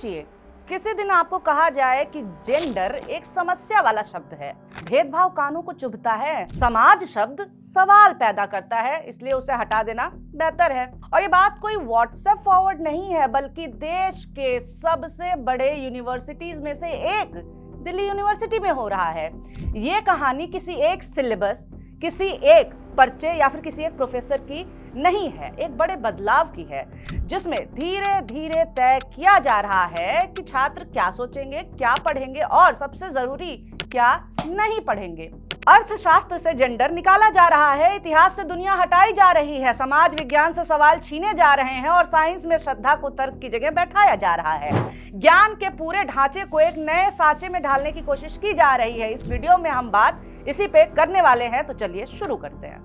सोचिए, किसी दिन आपको कहा जाए कि जेंडर एक समस्या वाला शब्द है, भेदभाव कानों को चुभता है, समाज शब्द सवाल पैदा करता है, इसलिए उसे हटा देना बेहतर है। और ये बात कोई व्हाट्सएप फॉरवर्ड नहीं है, बल्कि देश के सबसे बड़े यूनिवर्सिटीज में से एक दिल्ली यूनिवर्सिटी में हो रहा है। ये कहानी किसी एक सिलेबस, किसी एक पर्चे या फिर किसी एक प्रोफेसर की नहीं है, एक बड़े बदलाव की है, जिसमें धीरे धीरे तय किया जा रहा है कि छात्र क्या सोचेंगे, क्या पढ़ेंगे और सबसे जरूरी क्या नहीं पढ़ेंगे। अर्थशास्त्र से जेंडर निकाला जा रहा है, इतिहास से दुनिया हटाई जा रही है, समाज विज्ञान से सवाल छीने जा रहे हैं और साइंस में श्रद्धा को तर्क की जगह बैठाया जा रहा है। ज्ञान के पूरे ढांचे को एक नए सांचे में ढालने की कोशिश की जा रही है। इस वीडियो में हम बात इसी पे करने वाले हैं, तो चलिए शुरू करते हैं।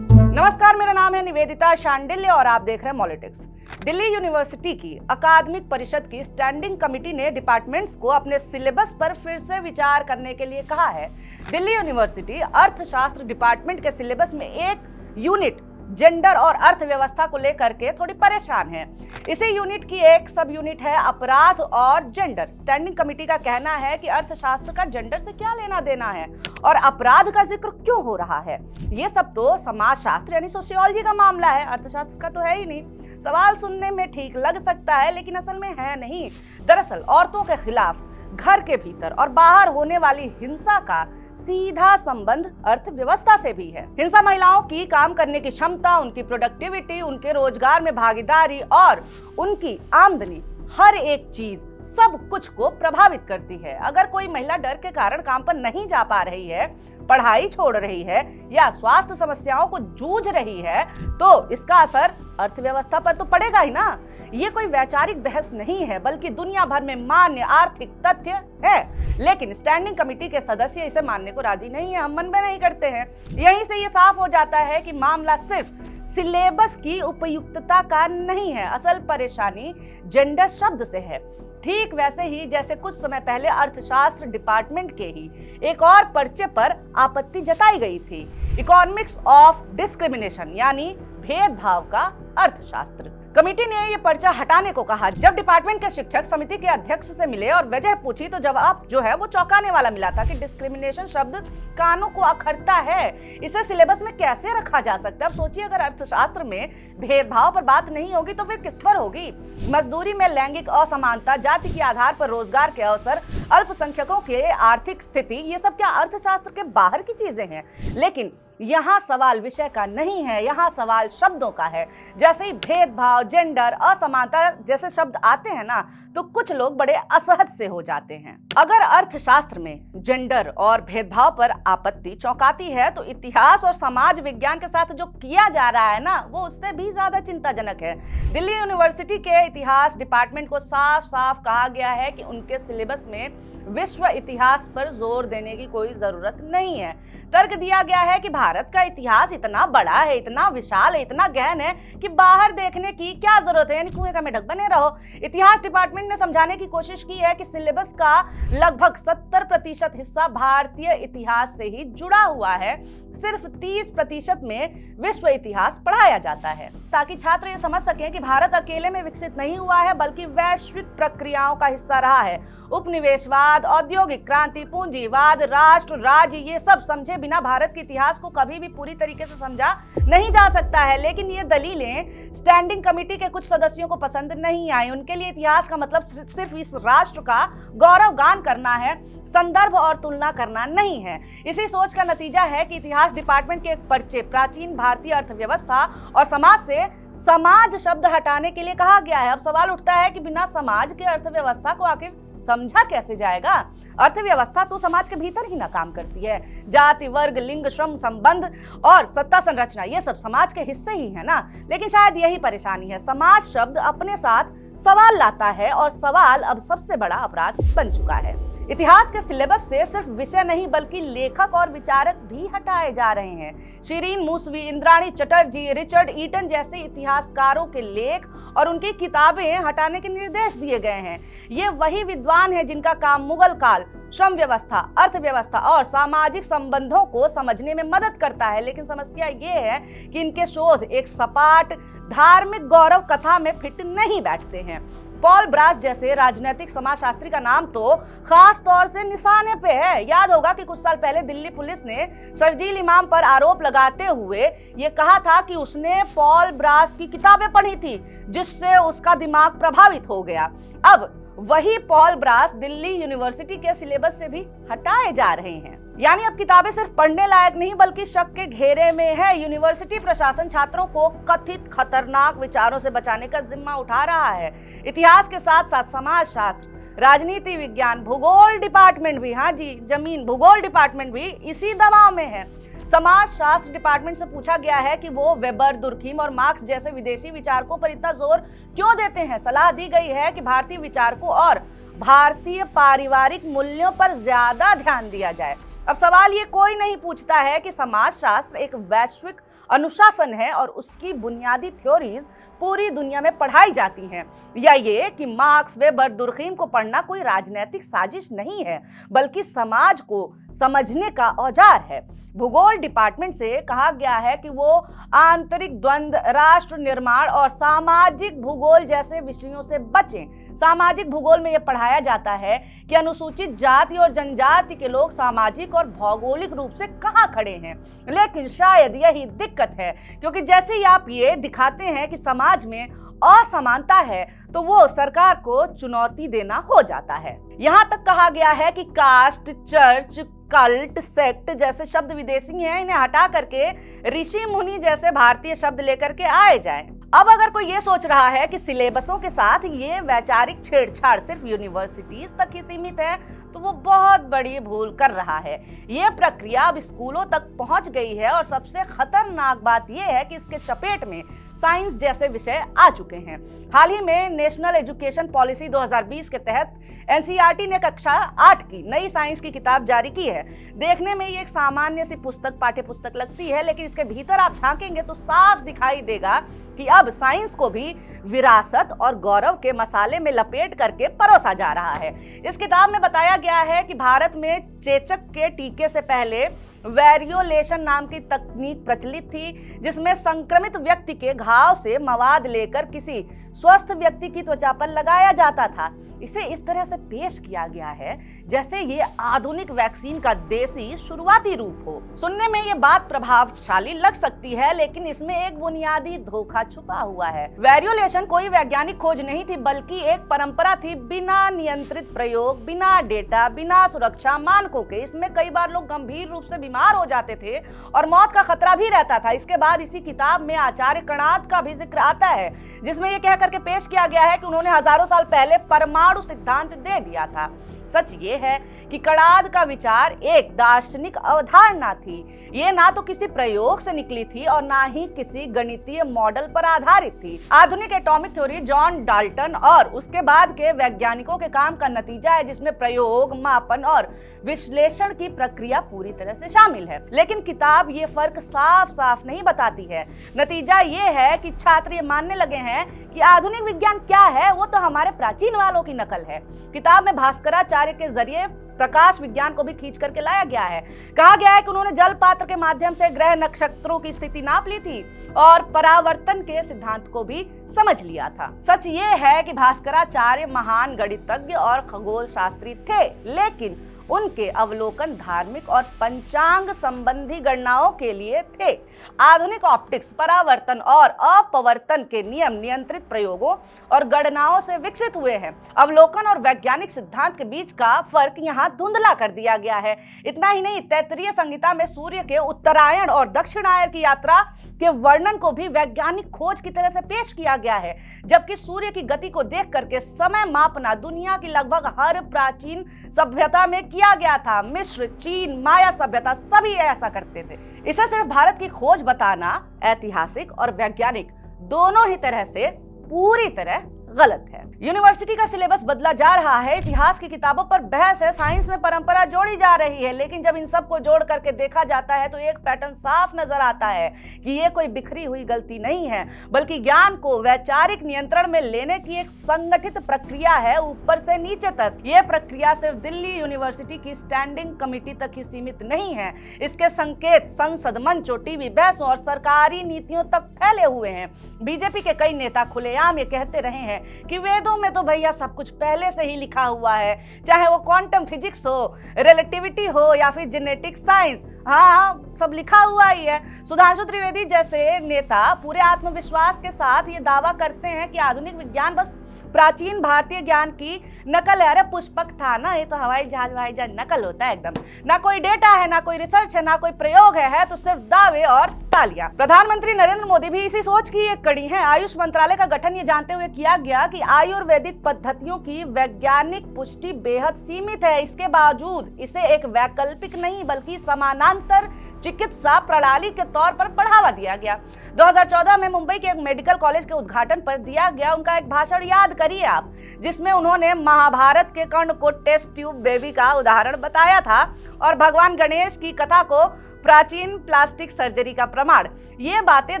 नमस्कार, मेरा नाम है निवेदिता शांडिल्य और आप देख रहे हैं मॉलिटिक्स। दिल्ली यूनिवर्सिटी की अकादमिक परिषद की स्टैंडिंग कमेटी ने डिपार्टमेंट्स को अपने सिलेबस पर फिर से विचार करने के लिए कहा है। दिल्ली यूनिवर्सिटी अर्थशास्त्र डिपार्टमेंट के सिलेबस में एक यूनिट जेंडर और अर्थव्यवस्था को लेकर के थोड़ी परेशान है। इसी यूनिट की एक सब यूनिट है अपराध और जेंडर। स्टैंडिंग कमेटी का कहना है कि अर्थशास्त्र का जेंडर से क्या लेना देना है और अपराध का जिक्र क्यों हो रहा है। ये सब तो समाजशास्त्र यानी सोशियोलॉजी का मामला है, अर्थशास्त्र का तो है ही नहीं। सवाल सुनने में ठीक लग सकता है, लेकिन असल में है नहीं। दरअसल औरतों के खिलाफ घर के भीतर और बाहर होने वाली हिंसा का सीधा संबंध अर्थव्यवस्था से भी है। हिंसा महिलाओं की काम करने की क्षमता, उनकी प्रोडक्टिविटी, उनके रोजगार में भागीदारी और उनकी आमदनी, हर एक चीज सब कुछ को प्रभावित करती है। अगर कोई महिला डर के कारण काम पर नहीं जा पा रही है, पढ़ाई छोड़ रही है या स्वास्थ्य समस्याओं को जूझ रही है, तो इसका असर अर्थव्यवस्था पर तो पड़ेगा ही ना। ये कोई वैचारिक बहस नहीं है, बल्कि दुनिया भर में मान्य आर्थिक तथ्य है। लेकिन स्टैंडिंग कमेटी के सदस्य इसे मानने को राजी नहीं है, हम मन में नहीं करते हैं। यहीं से ये साफ हो जाता है कि मामला सिर्फ सिलेबस की उपयुक्तता का नहीं है, असल परेशानी जेंडर शब्द से है। ठीक वैसे ही जैसे कुछ समय पहले अर्थशास्त्र डिपार्टमेंट के ही एक और पर्चे पर आपत्ति जताई गई थी, इकोनॉमिक्स ऑफ डिस्क्रिमिनेशन यानी भेदभाव का अर्थशास्त्र। कमेटी ने यह पर्चा हटाने को कहा। जब डिपार्टमेंट के शिक्षक समिति के अध्यक्ष से मिले और वजह पूछी, तो जवाब जो है वो चौंकाने वाला मिला था कि डिस्क्रिमिनेशन शब्द कानों को अखरता है, इसे सिलेबस में कैसे रखा जा सकता है। अब सोचिए, अगर अर्थशास्त्र में भेदभाव पर बात नहीं होगी तो फिर किस पर होगी। मजदूरी में लैंगिक असमानता, जाति के आधार पर रोजगार के अवसर, अल्पसंख्यकों की आर्थिक स्थिति, ये सब क्या अर्थशास्त्र के बाहर की चीजें हैं? लेकिन यहाँ सवाल विषय का नहीं है, यहाँ सवाल शब्दों का है। जैसे ही भेदभाव, जेंडर, असमानता जैसे शब्द आते हैं ना, तो कुछ लोग बड़े असहज से हो जाते हैं। अगर अर्थशास्त्र में जेंडर और भेदभाव पर आपत्ति चौंकाती है, तो इतिहास और समाज विज्ञान के साथ जो किया जा रहा है ना, वो उससे भी ज्यादा चिंताजनक है। दिल्ली यूनिवर्सिटी के इतिहास डिपार्टमेंट को साफ साफ कहा गया है कि उनके सिलेबस में विश्व इतिहास पर जोर देने की कोई जरूरत नहीं है। तर्क दिया गया है कि भारत का इतिहास इतना बड़ा है, इतना विशाल है, इतना गहन है कि बाहर देखने की क्या जरूरत है, यानी कुएं का मेढक बने रहो। इतिहास डिपार्टमेंट ने समझाने की कोशिश की है कि सिलेबस का लगभग 70% हिस्सा भारतीय इतिहास से ही जुड़ा हुआ है, सिर्फ 30% में विश्व इतिहास पढ़ाया जाता है, ताकि छात्र ये समझ सकें कि भारत अकेले में विकसित नहीं हुआ है, बल्कि वैश्विक प्रक्रियाओं का हिस्सा रहा है। उपनिवेशवाद, औद्योगिक क्रांति, पूंजीवाद, राष्ट्र राज्य, ये सब समझे बिना भारत के इतिहास को कभी भी पूरी तरीके से समझा नहीं जा सकता है। लेकिन ये दलीलें स्टैंडिंग कमेटी के कुछ सदस्यों को पसंद नहीं आई। उनके लिए इतिहास का मतलब सिर्फ इस राष्ट्र का गौरव गान करना है, संदर्भ और तुलना करना नहीं है। इसी सोच का नतीजा है कि इतिहास डिपार्टमेंट के एक पर्चे प्राचीन भारतीय अर्थव्यवस्था और समाज से समाज शब्द हटाने के लिए कहा गया है। अब सवाल उठता है कि बिना समाज के अर्थव्यवस्था को आखिर समझा कैसे जाएगा? अर्थव्यवस्था तो समाज के भीतर ही ना काम करती है। जाति, वर्ग, लिंग, श्रम संबंध और सत्ता संरचना, ये सब समाज के हिस्से ही है ना। लेकिन शायद यही परेशानी है, समाज शब्द अपने साथ सवाल लाता है और सवाल अब सबसे बड़ा अपराध बन चुका है। इतिहास के सिलेबस से सिर्फ विषय नहीं बल्कि लेखक और विचारक भी हटाए जा रहे हैं। शिरीन मूसवी, इंद्राणी चटर्जी, रिचर्ड ईटन जैसे इतिहासकारों के लेख और उनकी किताबें हटाने के निर्देश दिए गए हैं। ये वही विद्वान हैं जिनका काम मुगल काल, श्रम व्यवस्था, अर्थव्यवस्था और सामाजिक संबंधों को समझने में मदद करता है। लेकिन समस्या ये है कि इनके शोध एक सपाट धार्मिक गौरव कथा में फिट नहीं बैठते हैं। पॉल ब्रास जैसे राजनीतिक समाजशास्त्री का नाम तो खास तौर से निशाने पे है। याद होगा कि कुछ साल पहले दिल्ली पुलिस ने शर्जील इमाम पर आरोप लगाते हुए ये कहा था कि उसने पॉल ब्रास की किताबें पढ़ी थी जिससे उसका दिमाग प्रभावित हो गया। अब वही पॉल ब्रास दिल्ली यूनिवर्सिटी के सिलेबस से भी हटाए जा रहे हैं। यानी अब किताबें सिर्फ पढ़ने लायक नहीं बल्कि शक के घेरे में है। यूनिवर्सिटी प्रशासन छात्रों को कथित खतरनाक विचारों से बचाने का जिम्मा उठा रहा है। इतिहास के साथ साथ समाजशास्त्र, राजनीति विज्ञान, भूगोल डिपार्टमेंट भी, हाँ जी जमीन भूगोल डिपार्टमेंट भी इसी दबाव में है। समाजशास्त्र डिपार्टमेंट से पूछा गया है कि वो वेबर, दुर्खीम और मार्क्स जैसे विदेशी विचारकों पर इतना जोर क्यों देते हैं। सलाह दी गई है कि भारतीय विचारकों और भारतीय पारिवारिक मूल्यों पर ज्यादा ध्यान दिया जाए। अब सवाल ये कोई नहीं पूछता है कि समाजशास्त्र एक वैश्विक अनुशासन है और उसकी बुनियादी थ्योरीज पूरी दुनिया में पढ़ाई जाती हैं, या ये कि मार्क्स, वेबर, दुर्खीम को पढ़ना कोई राजनीतिक साजिश नहीं है बल्कि समाज को समझने का औजार है। भूगोल डिपार्टमेंट से कहा गया है कि वो आंतरिक द्वंद्व, राष्ट्र निर्माण और सामाजिक भूगोल जैसे विषयों से बचें। सामाजिक भूगोल में यह पढ़ाया जाता है कि अनुसूचित जाति और जनजाति के लोग सामाजिक और भौगोलिक रूप से कहाँ खड़े हैं। लेकिन शायद यही दिक्कत है, क्योंकि जैसे ही आप ये दिखाते हैं कि समाज में असमानता है तो वो सरकार को चुनौती देना हो जाता है। यहाँ तक कहा गया है कि कास्ट, चर्च, कल्ट, सेक्ट जैसे शब्द विदेशी हैं, इन्हें हटा करके ऋषि मुनि जैसे भारतीय शब्द लेकर के आए जाएं। अब अगर कोई ये सोच रहा है कि सिलेबसों के साथ ये वैचारिक छेड़छाड़ सिर्फ यूनिवर्सिटीज तक ही सीमित है तो वो बहुत बड़ी भूल कर रहा है। ये प्रक्रिया अब स्कूलों तक पहुंच गई है और सबसे खतरनाक बात यह है कि इसके चपेट में साइंस जैसे विषय आ चुके हैं। हाल ही में नेशनल एजुकेशन पॉलिसी 2020 के तहत एनसीईआरटी ने कक्षा 8 की नई साइंस की किताब जारी की है। देखने में ये एक सामान्य सी पुस्तक, पाठ्य पुस्तक लगती है, लेकिन इसके भीतर आप झांकेंगे तो साफ दिखाई देगा कि अब साइंस को भी विरासत और गौरव के मसाले में लपेट करके परोसा जा रहा है। इस किताब में बताया गया है कि भारत में चेचक के टीके से पहले वेरियोलेशन नाम की तकनीक प्रचलित थी, जिसमें संक्रमित व्यक्ति के घाव से मवाद लेकर किसी स्वस्थ व्यक्ति की त्वचा पर लगाया जाता था। इसे इस तरह से पेश किया गया है जैसे ये आधुनिक वैक्सीन का देसी शुरुआती रूप हो। सुनने में ये बात प्रभावशाली लग सकती है, लेकिन इसमें एक बुनियादी धोखा छुपा हुआ है। वेरियोलेशन कोई वैज्ञानिक खोज नहीं थी बल्कि एक परंपरा थी, बिना नियंत्रित प्रयोग, बिना डेटा, बिना सुरक्षा मानकों के। इसमें कई बार लोग गंभीर रूप से बीमार हो जाते थे और मौत का खतरा भी रहता था। इसके बाद इसी किताब में आचार्य कणाद का भी जिक्र आता है, जिसमें यह कह करके पेश किया गया है कि उन्होंने हजारों साल पहले परमाणु सिद्धांत दे दिया था। सच ये है कि कणाद का विचार एक दार्शनिक अवधारणा थी। ये ना तो किसी प्रयोग से निकली थी और ना ही किसी गणितीय मॉडल पर आधारित थी। आधुनिक एटॉमिक थ्योरी जॉन डाल्टन और उसके बाद के वैज्ञानिकों के काम का नतीजा है, जिसमें प्रयोग, मापन और विश्लेषण की प्रक्रिया पूरी तरह से शामिल है। लेकिन किताब ये फर्क साफ साफ नहीं बताती है। नतीजा ये है कि छात्र ये मानने लगे हैं कि आधुनिक विज्ञान क्या है, वो तो हमारे प्राचीन वालों की नकल है। किताब में भास्कराचार्य के जरिए प्रकाश विज्ञान को भी खींच करके लाया गया है। कहा गया है कि उन्होंने जल पात्र के माध्यम से ग्रह नक्षत्रों की स्थिति नाप ली थी और परावर्तन के सिद्धांत को भी समझ लिया था। सच ये है कि भास्कराचार्य महान गणितज्ञ और खगोल शास्त्री थे, लेकिन उनके अवलोकन धार्मिक और पंचांग संबंधी गणनाओं के लिए थे। आधुनिक ऑप्टिक्स परावर्तन और अपवर्तन के नियम नियंत्रित प्रयोगों और गणनाओं से विकसित हुए हैं। अवलोकन और वैज्ञानिक सिद्धांत के बीच का फर्क यहाँ धुंधला कर दिया गया है। इतना ही नहीं, तैत्तिरीय संहिता में सूर्य के उत्तरायण और दक्षिणायन की यात्रा के वर्णन को भी वैज्ञानिक खोज की तरह से पेश किया गया है, जबकि सूर्य की गति को देख करके समय मापना दुनिया की लगभग हर प्राचीन सभ्यता में किया गया था। मिस्र, चीन, माया सभ्यता सभी ऐसा करते थे। इसे सिर्फ भारत की खोज बताना ऐतिहासिक और वैज्ञानिक दोनों ही तरह से पूरी तरह गलत है। यूनिवर्सिटी का सिलेबस बदला जा रहा है, इतिहास की किताबों पर बहस है, साइंस में परंपरा जोड़ी जा रही है, लेकिन जब इन सबको जोड़ करके देखा जाता है तो एक पैटर्न साफ नजर आता है कि ये कोई बिखरी हुई गलती नहीं है, बल्कि ज्ञान को वैचारिक नियंत्रण में लेने की एक संगठित प्रक्रिया है, ऊपर से नीचे तक। ये प्रक्रिया सिर्फ दिल्ली यूनिवर्सिटी की स्टैंडिंग कमेटी तक ही सीमित नहीं है, इसके संकेत संसद, मंचों, टीवी बहसों और सरकारी नीतियों तक फैले हुए हैं। बीजेपी के कई नेता खुलेआम ये कहते रहे हैं कि वेदों में तो भैया सब कुछ पहले से ही लिखा हुआ है, चाहे वो क्वांटम फिजिक्स हो, रिलेटिविटी हो या फिर जेनेटिक साइंस, हाँ सब लिखा हुआ ही है। सुधांशु त्रिवेदी जैसे नेता पूरे आत्मविश्वास के साथ ये दावा करते हैं कि आधुनिक विज्ञान बस प्राचीन भारतीय ज्ञान की नकल है। अरे पुष्पक था ना, ये तो हवाई जहाज नकल होता है एकदम। ना कोई डेटा है, ना कोई रिसर्च है, ना कोई प्रयोग है तो सिर्फ दावे और तालियां। प्रधानमंत्री नरेंद्र मोदी भी इसी सोच की एक कड़ी है। आयुष मंत्रालय का गठन ये जानते हुए किया गया कि आयुर्वेदिक पद्धतियों की वैज्ञानिक पुष्टि बेहद सीमित है, इसके बावजूद इसे एक वैकल्पिक नहीं बल्कि समानांतर चिकित्सा प्रणाली के तौर पर बढ़ावा दिया गया। 2014 में मुंबई के एक मेडिकल कॉलेज के उद्घाटन पर दिया गया उनका एक भाषण याद करिए आप, जिसमें उन्होंने महाभारत के कर्ण को टेस्ट ट्यूब बेबी का उदाहरण बताया था और भगवान गणेश की कथा को प्राचीन प्लास्टिक सर्जरी का प्रमाण। ये बातें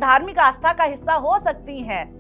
धार्मिक आस्था का हिस्सा हो सकती हैं,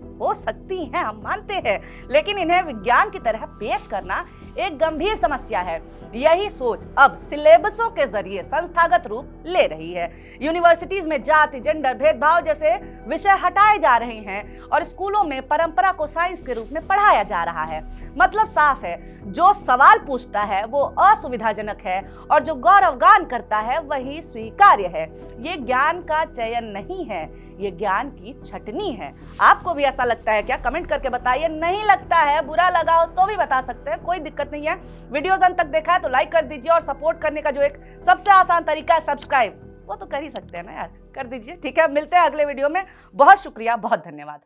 हम मानते हैं, लेकिन इन्हें विज्ञान की तरह पेश करना एक गंभीर समस्या है। यही सोच अब सिलेबसों के जरिए संस्थागत रूप ले रही है। यूनिवर्सिटीज में जाति, जेंडर, भेदभाव जैसे विषय हटाए जा रहे हैं और स्कूलों में परंपरा को साइंस के रूप में पढ़ाया जा रहा है। मतलब साफ है, जो सवाल पूछता है वो असुविधाजनक है और जो गौरवगान करता है वही स्वीकार्य है। ये ज्ञान का चयन नहीं है, ये ज्ञान की छटनी है। आपको भी ऐसा लगता है क्या? कमेंट करके बताइए। नहीं लगता है, बुरा लगा हो तो भी बता सकते हैं, कोई दिक्कत नहीं है। वीडियोस अंत तक देखा है तो लाइक कर दीजिए और सपोर्ट करने का जो एक सबसे आसान तरीका है सब्सक्राइब, वो तो कर ही सकते हैं ना यार, कर दीजिए। ठीक है, मिलते हैं अगले वीडियो में। बहुत शुक्रिया, बहुत धन्यवाद।